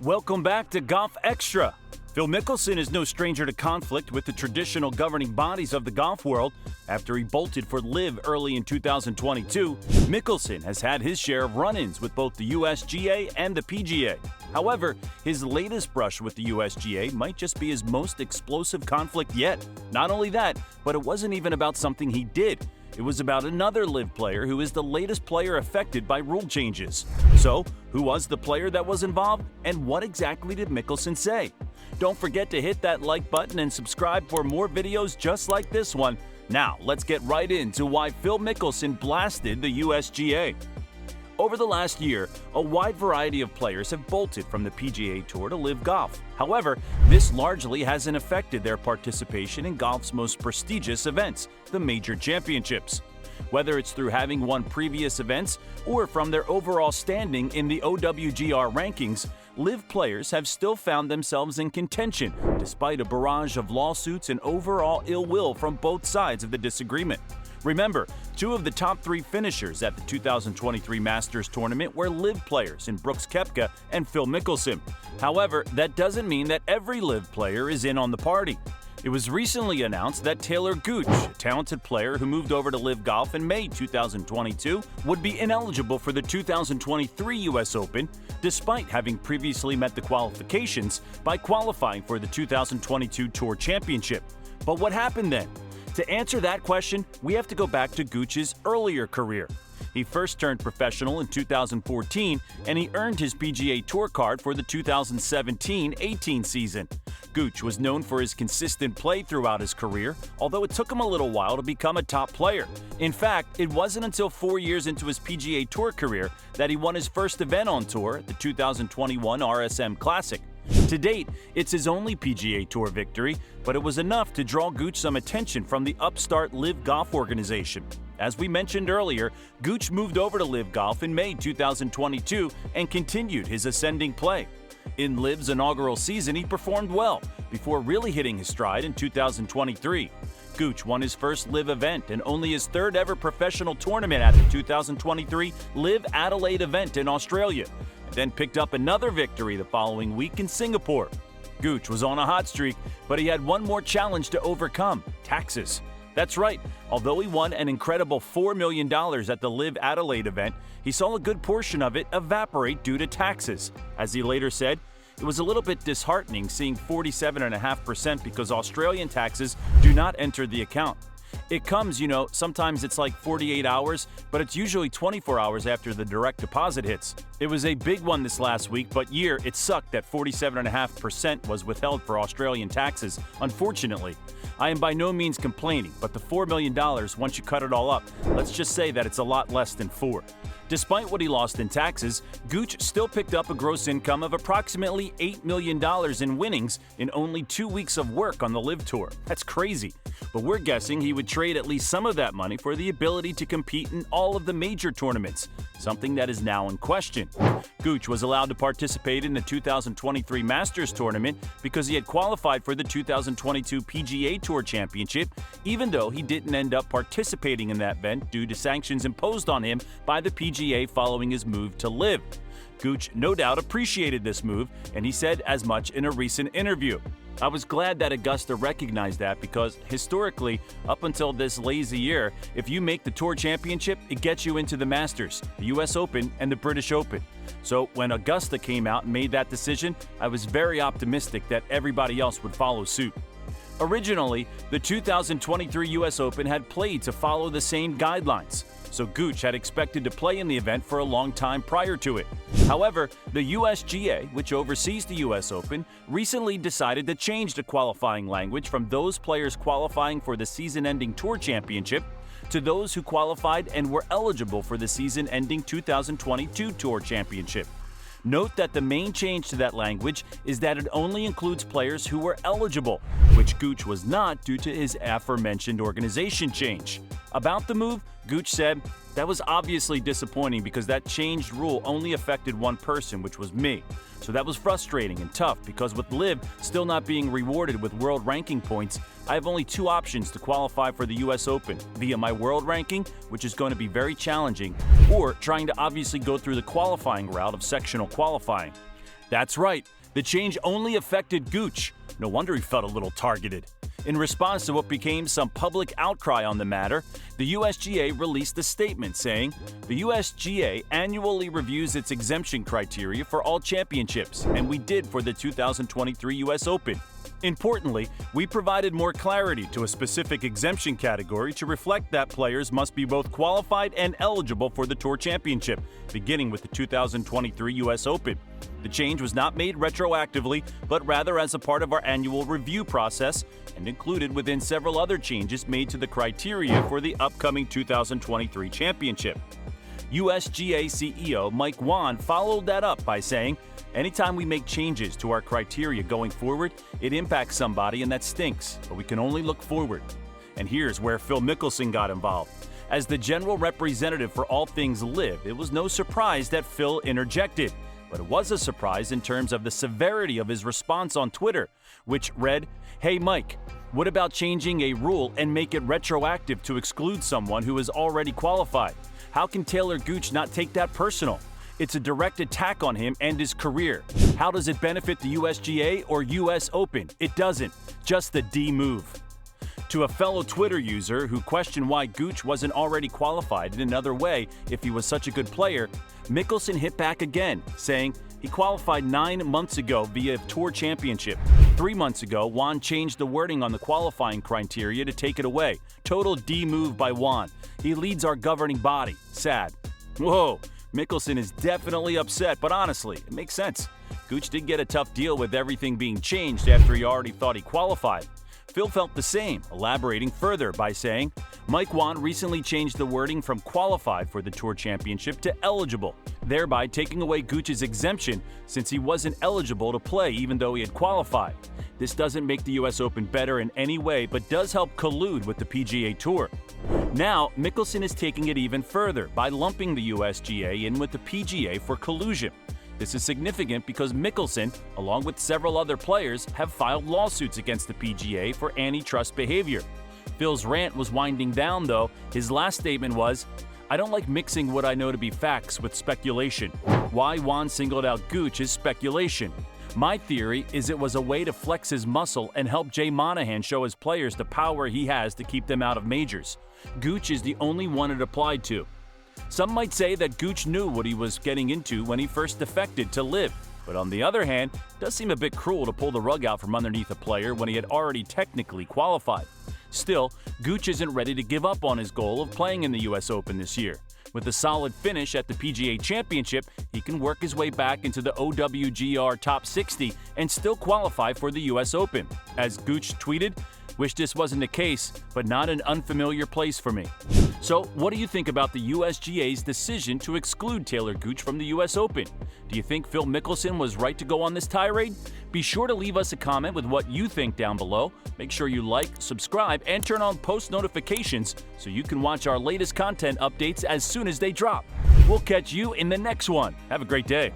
Welcome back to Golf Extra. Phil Mickelson is no stranger to conflict with the traditional governing bodies of the golf world. After he bolted for LIV early in 2022, Mickelson has had his share of run-ins with both the USGA and the PGA. However, his latest brush with the USGA might just be his most explosive conflict yet. Not only that, but it wasn't even about something he did. It was about another LIV player who is the latest player affected by rule changes. So, who was the player that was involved, and what exactly did Mickelson say? Don't forget to hit that like button and subscribe for more videos just like this one. Now, let's get right into why Phil Mickelson blasted the USGA. Over the last year, a wide variety of players have bolted from the PGA Tour to LIV Golf. However, this largely hasn't affected their participation in golf's most prestigious events, the major championships. Whether it's through having won previous events or from their overall standing in the OWGR rankings, LIV players have still found themselves in contention despite a barrage of lawsuits and overall ill will from both sides of the disagreement. Remember, two of the top three finishers at the 2023 Masters tournament were LIV players in Brooks Koepka and Phil Mickelson. However, that doesn't mean that every LIV player is in on the party. It was recently announced that Taylor Gooch, a talented player who moved over to LIV Golf in May 2022, would be ineligible for the 2023 US Open, despite having previously met the qualifications by qualifying for the 2022 Tour Championship. But what happened then? To answer that question, we have to go back to Gooch's earlier career. He first turned professional in 2014, and he earned his PGA Tour card for the 2017-18 season. Gooch was known for his consistent play throughout his career, although it took him a little while to become a top player. In fact, it wasn't until 4 years into his PGA Tour career that he won his first event on tour, the 2021 RSM Classic. To date, it's his only PGA Tour victory, but it was enough to draw Gooch some attention from the upstart LIV Golf organization. As we mentioned earlier, Gooch moved over to LIV Golf in May 2022 and continued his ascending play. In LIV's inaugural season, he performed well, before really hitting his stride in 2023. Gooch won his first LIV event and only his third ever professional tournament at the 2023 LIV Adelaide event in Australia, then picked up another victory the following week in Singapore. Gooch was on a hot streak, but he had one more challenge to overcome: taxes. That's right, although he won an incredible $4 million at the LIV Adelaide event, he saw a good portion of it evaporate due to taxes. As he later said, it was a little bit disheartening seeing 47.5% because Australian taxes do not enter the account. It comes, sometimes it's like 48 hours, but it's usually 24 hours after the direct deposit hits. It was a big one this last week, but it sucked that 47.5% was withheld for Australian taxes, unfortunately. I am by no means complaining, but the $4 million, once you cut it all up, let's just say that it's a lot less than 4. Despite what he lost in taxes, Gooch still picked up a gross income of approximately $8 million in winnings in only 2 weeks of work on the LIV Tour. That's crazy. But we're guessing he would trade at least some of that money for the ability to compete in all of the major tournaments, something that is now in question. Gooch was allowed to participate in the 2023 Masters tournament because he had qualified for the 2022 PGA Tour Championship, even though he didn't end up participating in that event due to sanctions imposed on him by the PGA following his move to LIV. Gooch no doubt appreciated this move, and he said as much in a recent interview. I was glad that Augusta recognized that because, historically, up until this lazy year, if you make the Tour Championship, it gets you into the Masters, the US Open, and the British Open. So when Augusta came out and made that decision, I was very optimistic that everybody else would follow suit. Originally, the 2023 US Open had played to follow the same guidelines, so Gooch had expected to play in the event for a long time prior to it. However, the USGA, which oversees the US Open, recently decided to change the qualifying language from those players qualifying for the season-ending Tour Championship to those who qualified and were eligible for the season-ending 2022 Tour Championship. Note that the main change to that language is that it only includes players who were eligible, which Gooch was not due to his aforementioned organization change. About the move, Gooch said, "That was obviously disappointing because that changed rule only affected one person, which was me. So that was frustrating and tough because with LIV still not being rewarded with world ranking points, I have only two options to qualify for the US Open, via my world ranking, which is going to be very challenging, or trying to obviously go through the qualifying route of sectional qualifying. That's right, the change only affected Gooch. No wonder he felt a little targeted. In response to what became some public outcry on the matter, the USGA released a statement saying, "The USGA annually reviews its exemption criteria for all championships, and we did for the 2023 US Open. Importantly, we provided more clarity to a specific exemption category to reflect that players must be both qualified and eligible for the Tour Championship, beginning with the 2023 US Open. The change was not made retroactively, but rather as a part of our annual review process and included within several other changes made to the criteria for the upcoming 2023 championship." USGA CEO Mike Wan followed that up by saying, "Anytime we make changes to our criteria going forward, it impacts somebody and that stinks, but we can only look forward." And here's where Phil Mickelson got involved. As the general representative for all things LIV, it was no surprise that Phil interjected. But it was a surprise in terms of the severity of his response on Twitter, which read, "Hey Mike, what about changing a rule and make it retroactive to exclude someone who is already qualified? How can Taylor Gooch not take that personal? It's a direct attack on him and his career. How does it benefit the USGA or US Open? It doesn't. Just the D move." To a fellow Twitter user who questioned why Gooch wasn't already qualified in another way if he was such a good player, Mickelson hit back again, saying he qualified 9 months ago via Tour Championship. 3 months ago, Wan changed the wording on the qualifying criteria to take it away. Total D move by Wan. He leads our governing body. Sad. Whoa, Mickelson is definitely upset, but honestly, it makes sense. Gooch did get a tough deal with everything being changed after he already thought he qualified. Phil felt the same, elaborating further by saying, "Mike Wan recently changed the wording from qualified for the Tour Championship to eligible, thereby taking away Gooch's exemption since he wasn't eligible to play even though he had qualified. This doesn't make the US Open better in any way, but does help collude with the PGA Tour." Now, Mickelson is taking it even further by lumping the USGA in with the PGA for collusion. This is significant because Mickelson, along with several other players, have filed lawsuits against the PGA for antitrust behavior. Phil's rant was winding down, though. His last statement was, "I don't like mixing what I know to be facts with speculation. Why Wan singled out Gooch is speculation. My theory is it was a way to flex his muscle and help Jay Monahan show his players the power he has to keep them out of majors. Gooch is the only one it applied to. Some might say that Gooch knew what he was getting into when he first defected to LIV, but on the other hand, it does seem a bit cruel to pull the rug out from underneath a player when he had already technically qualified. Still, Gooch isn't ready to give up on his goal of playing in the US Open this year. With a solid finish at the PGA Championship, he can work his way back into the OWGR Top 60 and still qualify for the US Open. As Gooch tweeted, "Wish this wasn't the case, but not an unfamiliar place for me." So, what do you think about the USGA's decision to exclude Taylor Gooch from the US Open? Do you think Phil Mickelson was right to go on this tirade? Be sure to leave us a comment with what you think down below. Make sure you like, subscribe, and turn on post notifications so you can watch our latest content updates as soon as they drop. We'll catch you in the next one. Have a great day.